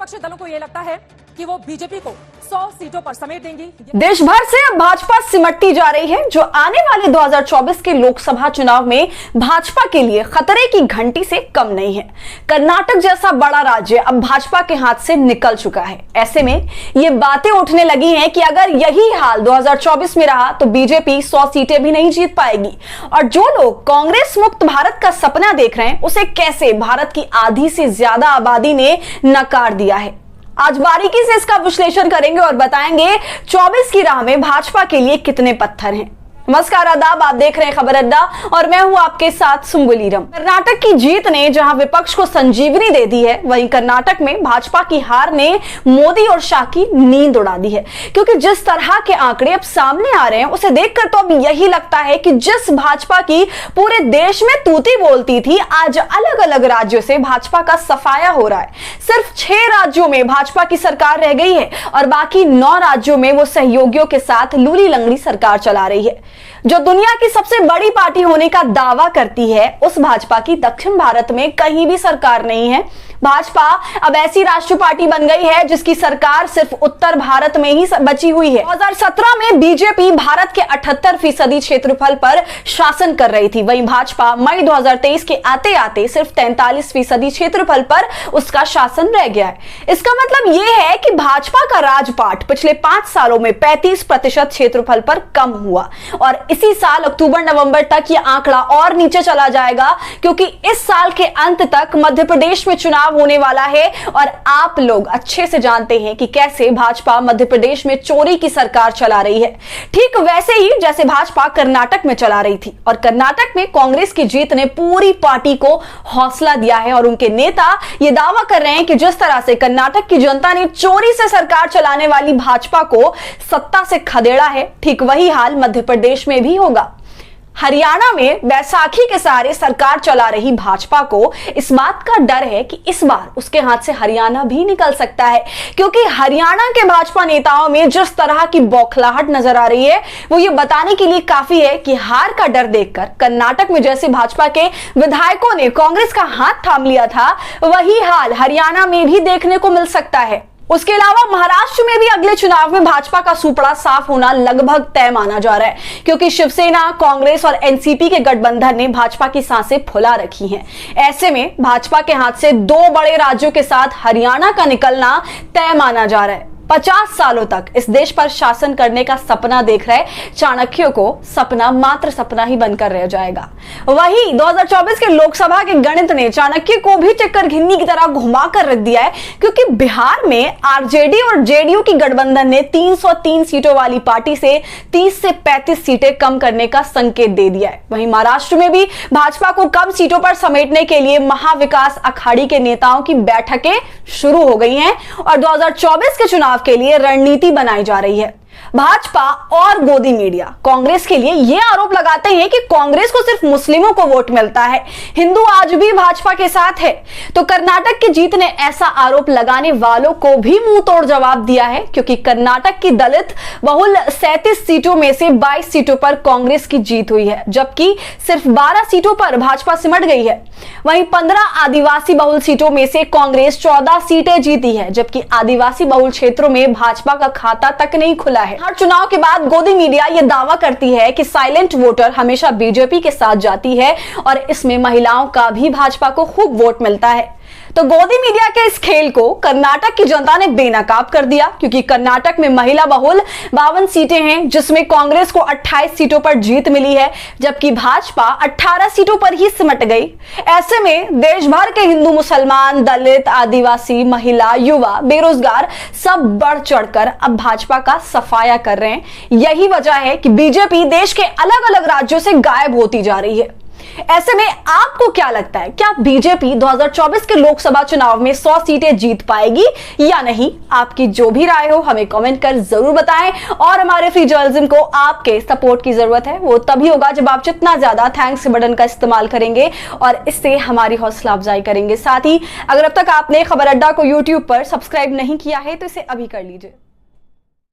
विपक्षी दलों को ये लगता है कि वो बीजेपी को 100 सीटों पर समेट देंगी। देश भर से अब भाजपा सिमटती जा रही है, जो आने वाले 2024 के लोकसभा चुनाव में भाजपा के लिए खतरे की घंटी से कम नहीं है। कर्नाटक जैसा बड़ा राज्य अब भाजपा के हाथ से निकल चुका है। ऐसे में ये बातें उठने लगी हैं कि अगर यही हाल 2024 में रहा तो बीजेपी 100 सीटें भी नहीं जीत पाएगी। और जो लोग कांग्रेस मुक्त भारत का सपना देख रहे हैं, उसे कैसे भारत की आधी से ज्यादा आबादी ने नकार दिया है। आज बारीकी से इसका विश्लेषण करेंगे और बताएंगे 24 की राह में भाजपा के लिए कितने पत्थर हैं। नमस्कार, आदाब, आप देख रहे हैं खबर अड्डा और मैं हूं आपके साथ सुम्बुलीरम। कर्नाटक की जीत ने जहां विपक्ष को संजीवनी दे दी है, वहीं कर्नाटक में भाजपा की हार ने मोदी और शाह की नींद उड़ा दी है। क्योंकि जिस तरह के आंकड़े अब सामने आ रहे हैं, उसे देखकर तो अब यही लगता है कि जिस भाजपा की पूरे देश में तूती बोलती थी, आज अलग अलग राज्यों से भाजपा का सफाया हो रहा है। सिर्फ 6 राज्यों में भाजपा की सरकार रह गई है और बाकी 9 राज्यों में वो सहयोगियों के साथ लूली लंगड़ी सरकार चला रही है। जो दुनिया की सबसे बड़ी पार्टी होने का दावा करती है, उस भाजपा की दक्षिण भारत में कहीं भी सरकार नहीं है। भाजपा अब ऐसी राष्ट्रीय पार्टी बन गई है जिसकी सरकार सिर्फ उत्तर भारत में ही बची हुई है। 2017 में बीजेपी भारत के 78% क्षेत्रफल पर शासन कर रही थी, वहीं भाजपा मई 2023 के आते आते सिर्फ 43% क्षेत्रफल पर उसका शासन रह गया है। इसका मतलब यह है कि भाजपा का राजपाट पिछले 5 सालों में 35% क्षेत्रफल पर कम हुआ और इसी साल अक्टूबर नवंबर तक यह आंकड़ा और नीचे चला जाएगा, क्योंकि इस साल के अंत तक मध्य प्रदेश में चुनाव होने वाला है और आप लोग अच्छे से जानते हैं कि कैसे भाजपा मध्य प्रदेश में चोरी की सरकार चला रही है, ठीक वैसे ही जैसे भाजपा कर्नाटक में चला रही थी। और कर्नाटक में कांग्रेस की जीत ने पूरी पार्टी को हौसला दिया है और उनके नेता यह दावा कर रहे हैं कि जिस तरह से कर्नाटक की जनता ने चोरी से सरकार चलाने वाली भाजपा को सत्ता से खदेड़ा है, ठीक वही हाल मध्य प्रदेश में भी होगा। हरियाणा में बैसाखी के सहारे सरकार चला रही भाजपा को इस बात का डर है कि इस बार उसके हाथ से हरियाणा भी निकल सकता है, क्योंकि हरियाणा के भाजपा नेताओं में जिस तरह की बौखलाहट नजर आ रही है, वो ये बताने के लिए काफी है कि हार का डर देखकर कर्नाटक में जैसे भाजपा के विधायकों ने कांग्रेस का हाथ थाम लिया था, वही हाल हरियाणा में भी देखने को मिल सकता है। उसके अलावा महाराष्ट्र में भी अगले चुनाव में भाजपा का सुपड़ा साफ होना लगभग तय माना जा रहा है, क्योंकि शिवसेना, कांग्रेस और एनसीपी के गठबंधन ने भाजपा की सांसें फुला रखी हैं। ऐसे में भाजपा के हाथ से 2 बड़े राज्यों के साथ हरियाणा का निकलना तय माना जा रहा है। 50 सालों तक इस देश पर शासन करने का सपना देख रहे चाणक्यों को सपना मात्र सपना ही बनकर रह जाएगा। वही 2024 के लोकसभा के गणित ने चाणक्य को भी चक्कर घिन्नी की तरह घुमा कर रख दिया है, क्योंकि बिहार में आरजेडी और जेडीयू की गठबंधन ने 303 सीटों वाली पार्टी से 30 से 35 सीटें कम करने का संकेत दे दिया है। वहीं महाराष्ट्र में भी भाजपा को कम सीटों पर समेटने के लिए महाविकास अखाड़ी के नेताओं की बैठकें शुरू हो गई हैं और 2024 के चुनाव के लिए रणनीति बनाई जा रही है। भाजपा और गोदी मीडिया कांग्रेस के लिए यह आरोप लगाते हैं कि कांग्रेस को सिर्फ मुस्लिमों को वोट मिलता है, हिंदू आज भी भाजपा के साथ है। तो कर्नाटक की जीत ने ऐसा आरोप लगाने वालों को भी मुंह तोड़ जवाब दिया है, क्योंकि कर्नाटक की दलित बहुल 37 सीटों में से 22 सीटों पर कांग्रेस की जीत हुई है, जबकि सिर्फ 12 सीटों पर भाजपा सिमट गई है। वहीं 15 आदिवासी बहुल सीटों में से कांग्रेस 14 सीटें जीती है, जबकि आदिवासी बहुल क्षेत्रों में भाजपा का खाता तक नहीं खुला है। हर चुनाव के बाद गोदी मीडिया यह दावा करती है कि साइलेंट वोटर हमेशा बीजेपी के साथ जाती है और इसमें महिलाओं का भी भाजपा को खूब वोट मिलता है। तो गोदी मीडिया के इस खेल को कर्नाटक की जनता ने बेनकाब कर दिया, क्योंकि कर्नाटक में महिला बहुल 52 सीटें हैं, जिसमें कांग्रेस को 28 सीटों पर जीत मिली है, जबकि भाजपा 18 सीटों पर ही सिमट गई। ऐसे में देश भर के हिंदू, मुसलमान, दलित, आदिवासी, महिला, युवा, बेरोजगार सब बढ़ चढ़कर अब भाजपा का सफाया कर रहे हैं। यही वजह है कि बीजेपी देश के अलग अलग राज्यों से गायब होती जा रही है। ऐसे में आपको क्या लगता है, क्या बीजेपी 2024 के लोकसभा चुनाव में 100 सीटें जीत पाएगी या नहीं? आपकी जो भी राय हो हमें कमेंट कर जरूर बताएं। और हमारे फ्री जर्नलिज्म को आपके सपोर्ट की जरूरत है, वो तभी होगा जब आप जितना ज्यादा थैंक्स बटन का इस्तेमाल करेंगे और इससे हमारी हौसला अफजाई करेंगे। साथ ही अगर अब तक आपने खबर अड्डा को यूट्यूब पर सब्सक्राइब नहीं किया है तो इसे अभी कर लीजिए।